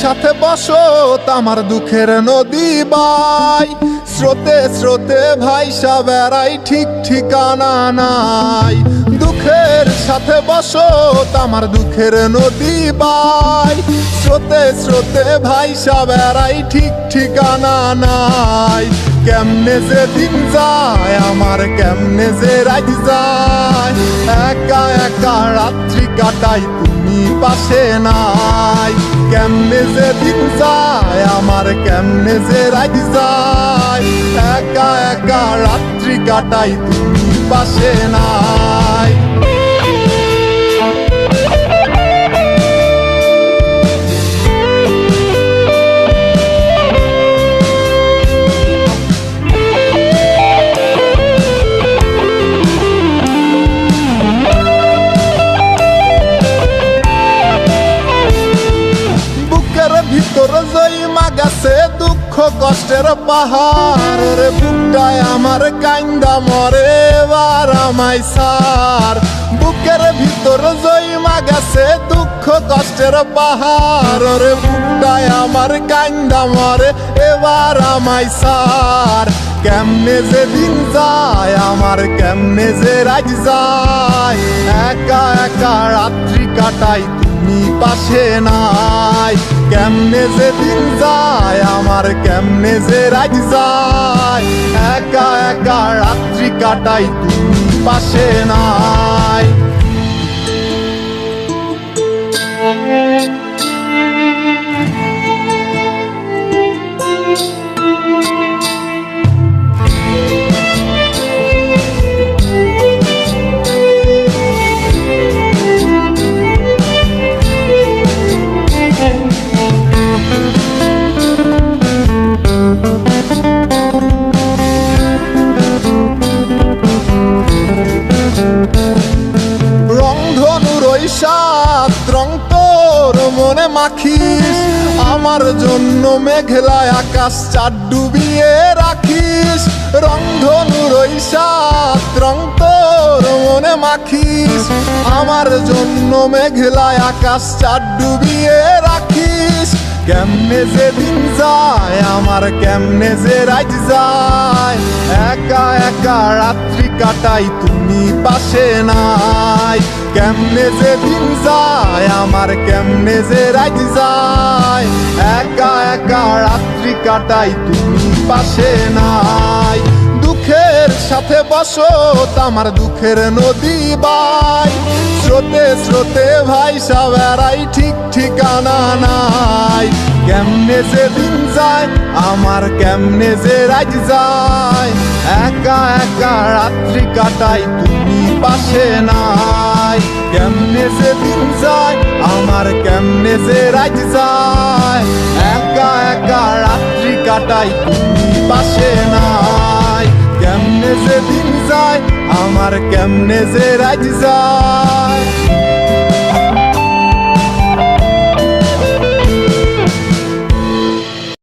সাথে বসত আমার দুঃখের নদী বাই, স্রোতে স্রোতে ভাইসা বেড়াই ঠিক ঠিকানা নাই। দুঃখের সাথে বসত আমার দুঃখের নদী বাই, স্রোতে স্রোতে ভাইসা বেড়াই ঠিক ঠিকানা নাই। কেমনে যে দিন যায় আমার, কেমনে যে রাত যায়, একা একা রাত্রি কাটাই তুমি পাশে নাই। কেমনে যে দিন যায় আমার, কেমনে যে রাত যায়, একা একা রাত্রি কাটাই তুমি পাশে নাই। ভিতর জইমা গেছে দুঃখ কষ্টের পাহাড়, রে বুকটায় আমার কান্দা মরে এবার আমায় সার। বুকের ভিতর জইমা গেছে দুঃখ কষ্টের পাহাড়, রে বুকটায় আমার কান্দা মরে এবার আমায় সার। কেমনে যে দিন যায় আমার, কেমনে যে রাত যায়, একা একা রাত্রি কাটাই তুমি পাশে নাই। কেমনে যে দিন যায় আমার, কেমনে যে রাত যায়, একা একা রাত্রি কাটাই তুমি পাশে নাই। রং তোর মনে মাখিস, আমার জন্য মেঘলায় আকাশ চাঁদ ডুবিয়ে রাখিস। রংধনুর ওই সাত রং তোর মনে মাখিস, আমার জন্য মেঘলায় আকাশ চাঁদ ডুবিয়ে রাখিস। কেমনে যে দিন যায় আমার, কেমনে যে রাত যায়, একা একা রাত্রি কাটাই তুমি পাশে নাই। কেমনে যে দিন যায় আমার, কেমনে যে রাত যায়, একা একা রাত্রি কাটাই তুমি পাশে নাই। দুঃখের সাথে বসত আমার দুঃখের নদী বাই, স্রোতে স্রোতে ভাইসা বেড়াই ঠিক ঠিকানা নাই। কেমনে যে দিন যায় আমার, কেমনে যে রাত যায়, একা একা রাত্রি কাটাই তুমি পাশে নাই। কেমনে যে দিন যায় আমার, কেমনে যে রাত যায়, একা একা রাত্রি কাটাই তুমি পাশে নাই। কেমনে যে দিন যায় আমার, কেমনে যে রাত যায়।